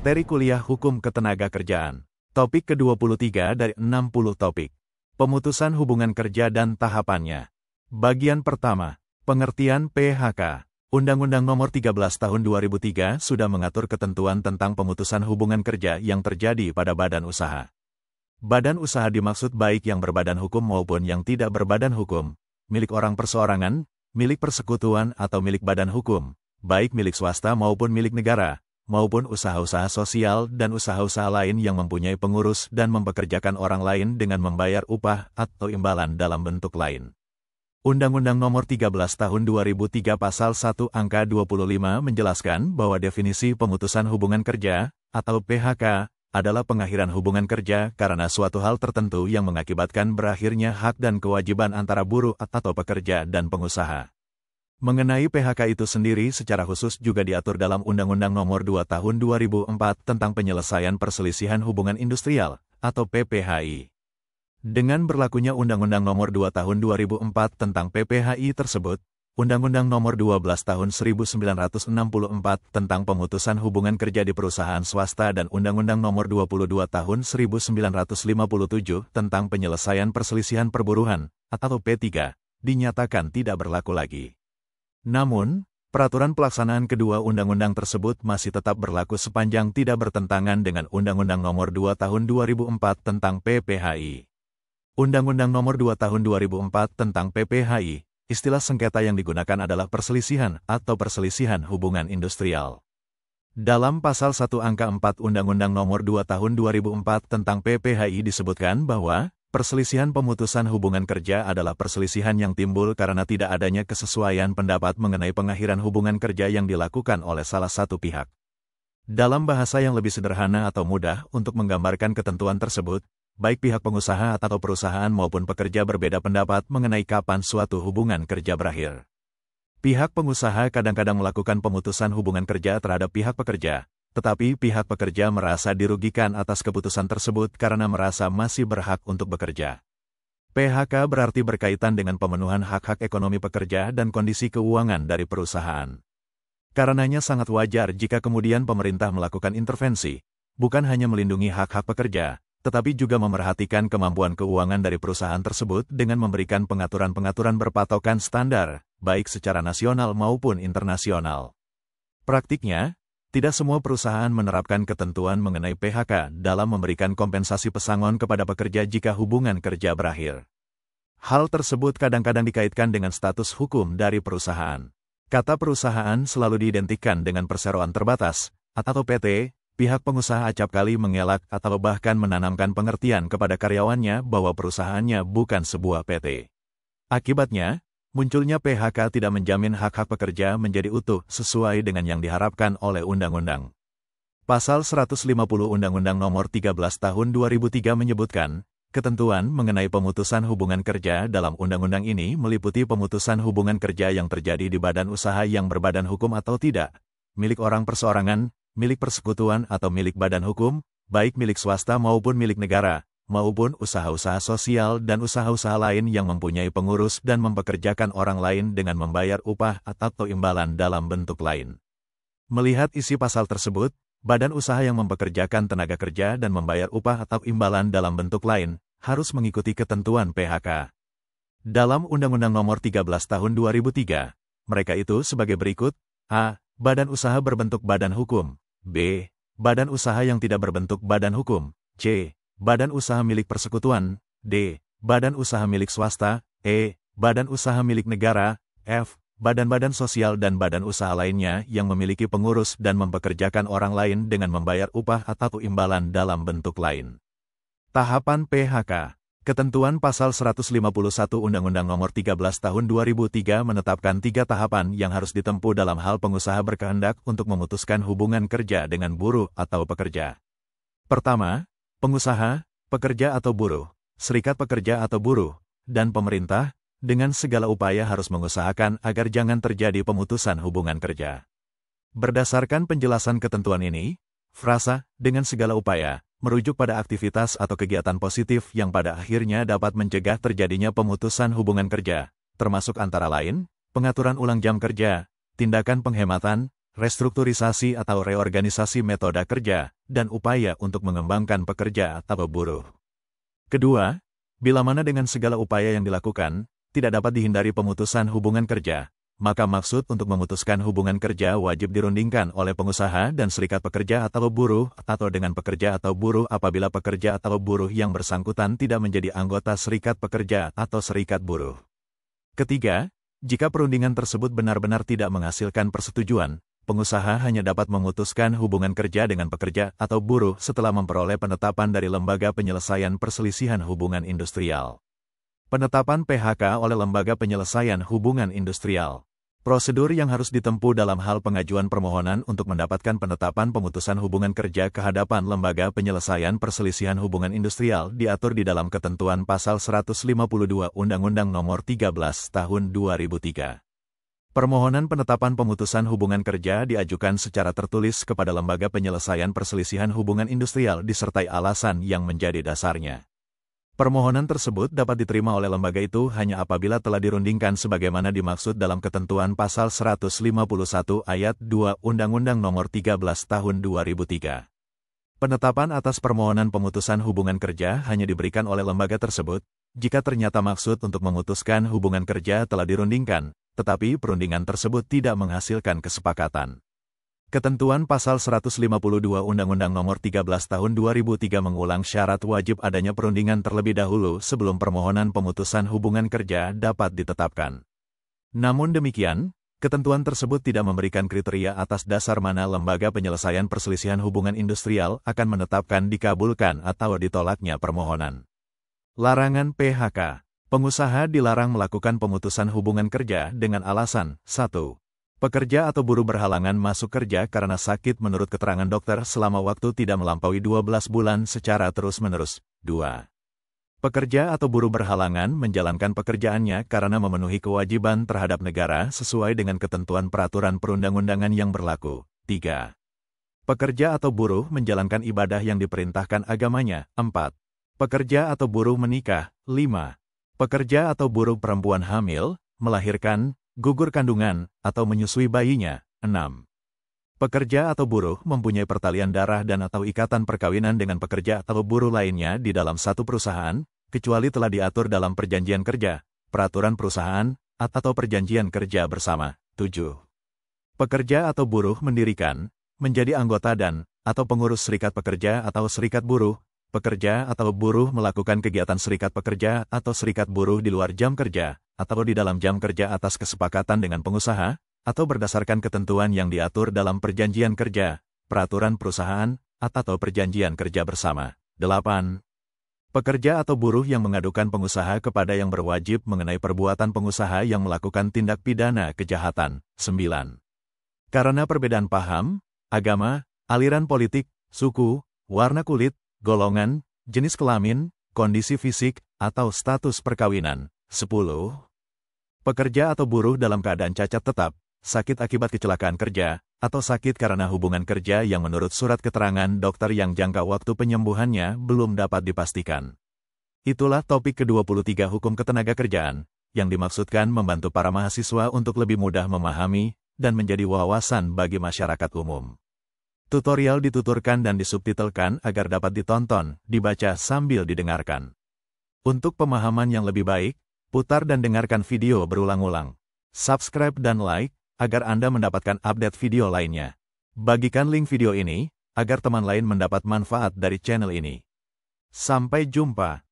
Materi kuliah Hukum Ketenagakerjaan. Topik ke-23 dari 60 topik. Pemutusan hubungan kerja dan tahapannya. Bagian pertama. Pengertian PHK. Undang-Undang Nomor 13 Tahun 2003 sudah mengatur ketentuan tentang pemutusan hubungan kerja yang terjadi pada badan usaha. Badan usaha dimaksud baik yang berbadan hukum maupun yang tidak berbadan hukum, milik orang perseorangan, milik persekutuan atau milik badan hukum, baik milik swasta maupun milik negara, maupun usaha-usaha sosial dan usaha-usaha lain yang mempunyai pengurus dan mempekerjakan orang lain dengan membayar upah atau imbalan dalam bentuk lain. Undang-Undang Nomor 13 Tahun 2003 Pasal 1 Angka 25 menjelaskan bahwa definisi pemutusan hubungan kerja, atau PHK, adalah pengakhiran hubungan kerja karena suatu hal tertentu yang mengakibatkan berakhirnya hak dan kewajiban antara buruh atau pekerja dan pengusaha. Mengenai PHK itu sendiri secara khusus juga diatur dalam Undang-Undang Nomor 2 Tahun 2004 tentang Penyelesaian Perselisihan Hubungan Industrial, atau PPHI. Dengan berlakunya Undang-Undang Nomor 2 Tahun 2004 tentang PPHI tersebut, Undang-Undang Nomor 12 Tahun 1964 tentang Pemutusan Hubungan Kerja di Perusahaan Swasta dan Undang-Undang Nomor 22 Tahun 1957 tentang Penyelesaian Perselisihan Perburuhan, atau P3, dinyatakan tidak berlaku lagi. Namun, peraturan pelaksanaan kedua undang-undang tersebut masih tetap berlaku sepanjang tidak bertentangan dengan Undang-Undang Nomor 2 Tahun 2004 tentang PPHI. Undang-Undang Nomor 2 Tahun 2004 tentang PPHI, istilah sengketa yang digunakan adalah perselisihan atau perselisihan hubungan industrial. Dalam Pasal 1 Angka 4 Undang-Undang Nomor 2 Tahun 2004 tentang PPHI disebutkan bahwa perselisihan pemutusan hubungan kerja adalah perselisihan yang timbul karena tidak adanya kesesuaian pendapat mengenai pengakhiran hubungan kerja yang dilakukan oleh salah satu pihak. Dalam bahasa yang lebih sederhana atau mudah untuk menggambarkan ketentuan tersebut, baik pihak pengusaha atau perusahaan maupun pekerja berbeda pendapat mengenai kapan suatu hubungan kerja berakhir. Pihak pengusaha kadang-kadang melakukan pemutusan hubungan kerja terhadap pihak pekerja, tetapi pihak pekerja merasa dirugikan atas keputusan tersebut karena merasa masih berhak untuk bekerja. PHK berarti berkaitan dengan pemenuhan hak-hak ekonomi pekerja dan kondisi keuangan dari perusahaan. Karenanya sangat wajar jika kemudian pemerintah melakukan intervensi, bukan hanya melindungi hak-hak pekerja, tetapi juga memerhatikan kemampuan keuangan dari perusahaan tersebut dengan memberikan pengaturan-pengaturan berpatokan standar, baik secara nasional maupun internasional. Praktiknya, tidak semua perusahaan menerapkan ketentuan mengenai PHK dalam memberikan kompensasi pesangon kepada pekerja jika hubungan kerja berakhir. Hal tersebut kadang-kadang dikaitkan dengan status hukum dari perusahaan. Kata perusahaan selalu diidentikan dengan perseroan terbatas, atau PT, pihak pengusaha acap kali mengelak atau bahkan menanamkan pengertian kepada karyawannya bahwa perusahaannya bukan sebuah PT. Akibatnya, munculnya PHK tidak menjamin hak-hak pekerja menjadi utuh sesuai dengan yang diharapkan oleh undang-undang. Pasal 150 Undang-Undang Nomor 13 Tahun 2003 menyebutkan, ketentuan mengenai pemutusan hubungan kerja dalam undang-undang ini meliputi pemutusan hubungan kerja yang terjadi di badan usaha yang berbadan hukum atau tidak, milik orang perseorangan, milik persekutuan atau milik badan hukum, baik milik swasta maupun milik negara, maupun usaha-usaha sosial dan usaha-usaha lain yang mempunyai pengurus dan mempekerjakan orang lain dengan membayar upah atau imbalan dalam bentuk lain. Melihat isi pasal tersebut, badan usaha yang mempekerjakan tenaga kerja dan membayar upah atau imbalan dalam bentuk lain, harus mengikuti ketentuan PHK. Dalam Undang-Undang Nomor 13 Tahun 2003, mereka itu sebagai berikut: A. Badan usaha berbentuk badan hukum. B. Badan usaha yang tidak berbentuk badan hukum. C. Badan usaha milik persekutuan. D. Badan usaha milik swasta. E. Badan usaha milik negara. F. Badan-badan sosial dan badan usaha lainnya yang memiliki pengurus dan mempekerjakan orang lain dengan membayar upah atau imbalan dalam bentuk lain. Tahapan PHK. Ketentuan Pasal 151 Undang-Undang Nomor 13 Tahun 2003 menetapkan 3 tahapan yang harus ditempuh dalam hal pengusaha berkehendak untuk memutuskan hubungan kerja dengan buruh atau pekerja. Pertama, pengusaha, pekerja atau buruh, serikat pekerja atau buruh, dan pemerintah, dengan segala upaya harus mengusahakan agar jangan terjadi pemutusan hubungan kerja. Berdasarkan penjelasan ketentuan ini, frasa "dengan segala upaya" merujuk pada aktivitas atau kegiatan positif yang pada akhirnya dapat mencegah terjadinya pemutusan hubungan kerja, termasuk antara lain, pengaturan ulang jam kerja, tindakan penghematan, restrukturisasi atau reorganisasi metode kerja, dan upaya untuk mengembangkan pekerja atau buruh. Kedua, bila mana dengan segala upaya yang dilakukan, tidak dapat dihindari pemutusan hubungan kerja, maka maksud untuk memutuskan hubungan kerja wajib dirundingkan oleh pengusaha dan serikat pekerja atau buruh, atau dengan pekerja atau buruh apabila pekerja atau buruh yang bersangkutan tidak menjadi anggota serikat pekerja atau serikat buruh. Ketiga, jika perundingan tersebut benar-benar tidak menghasilkan persetujuan, pengusaha hanya dapat memutuskan hubungan kerja dengan pekerja atau buruh setelah memperoleh penetapan dari Lembaga Penyelesaian Perselisihan Hubungan Industrial. Penetapan PHK oleh Lembaga Penyelesaian Hubungan Industrial. Prosedur yang harus ditempuh dalam hal pengajuan permohonan untuk mendapatkan penetapan pemutusan hubungan kerja ke hadapan Lembaga Penyelesaian Perselisihan Hubungan Industrial diatur di dalam ketentuan Pasal 152 Undang-Undang Nomor 13 Tahun 2003. Permohonan penetapan pemutusan hubungan kerja diajukan secara tertulis kepada Lembaga Penyelesaian Perselisihan Hubungan Industrial disertai alasan yang menjadi dasarnya. Permohonan tersebut dapat diterima oleh lembaga itu hanya apabila telah dirundingkan sebagaimana dimaksud dalam ketentuan Pasal 151 Ayat 2 Undang-Undang Nomor 13 Tahun 2003. Penetapan atas permohonan pemutusan hubungan kerja hanya diberikan oleh lembaga tersebut jika ternyata maksud untuk memutuskan hubungan kerja telah dirundingkan, tetapi perundingan tersebut tidak menghasilkan kesepakatan. Ketentuan Pasal 152 Undang-Undang Nomor 13 Tahun 2003 mengulang syarat wajib adanya perundingan terlebih dahulu sebelum permohonan pemutusan hubungan kerja dapat ditetapkan. Namun demikian, ketentuan tersebut tidak memberikan kriteria atas dasar mana Lembaga Penyelesaian Perselisihan Hubungan Industrial akan menetapkan dikabulkan atau ditolaknya permohonan. Larangan PHK. Pengusaha dilarang melakukan pemutusan hubungan kerja dengan alasan 1. Pekerja atau buruh berhalangan masuk kerja karena sakit menurut keterangan dokter selama waktu tidak melampaui 12 bulan secara terus-menerus. 2. Pekerja atau buruh berhalangan menjalankan pekerjaannya karena memenuhi kewajiban terhadap negara sesuai dengan ketentuan peraturan perundang-undangan yang berlaku. 3. Pekerja atau buruh menjalankan ibadah yang diperintahkan agamanya. 4. Pekerja atau buruh menikah. 5. Pekerja atau buruh perempuan hamil, melahirkan, gugur kandungan, atau menyusui bayinya. 6. Pekerja atau buruh mempunyai pertalian darah dan atau ikatan perkawinan dengan pekerja atau buruh lainnya di dalam satu perusahaan, kecuali telah diatur dalam perjanjian kerja, peraturan perusahaan, atau perjanjian kerja bersama. 7. Pekerja atau buruh mendirikan, menjadi anggota dan, atau pengurus serikat pekerja atau serikat buruh. Pekerja atau buruh melakukan kegiatan serikat pekerja atau serikat buruh di luar jam kerja, atau di dalam jam kerja atas kesepakatan dengan pengusaha, atau berdasarkan ketentuan yang diatur dalam perjanjian kerja, peraturan perusahaan, atau perjanjian kerja bersama. 8. Pekerja atau buruh yang mengadukan pengusaha kepada yang berwajib mengenai perbuatan pengusaha yang melakukan tindak pidana kejahatan. 9. Karena perbedaan paham, agama, aliran politik, suku, warna kulit, golongan, jenis kelamin, kondisi fisik, atau status perkawinan. 10. Pekerja atau buruh dalam keadaan cacat tetap, sakit akibat kecelakaan kerja, atau sakit karena hubungan kerja yang menurut surat keterangan dokter yang jangka waktu penyembuhannya belum dapat dipastikan. Itulah topik ke-23 Hukum Ketenagakerjaan, yang dimaksudkan membantu para mahasiswa untuk lebih mudah memahami dan menjadi wawasan bagi masyarakat umum. Tutorial dituturkan dan disubtitelkan agar dapat ditonton, dibaca sambil didengarkan. Untuk pemahaman yang lebih baik, putar dan dengarkan video berulang-ulang. Subscribe dan like, agar Anda mendapatkan update video lainnya. Bagikan link video ini, agar teman lain mendapat manfaat dari channel ini. Sampai jumpa.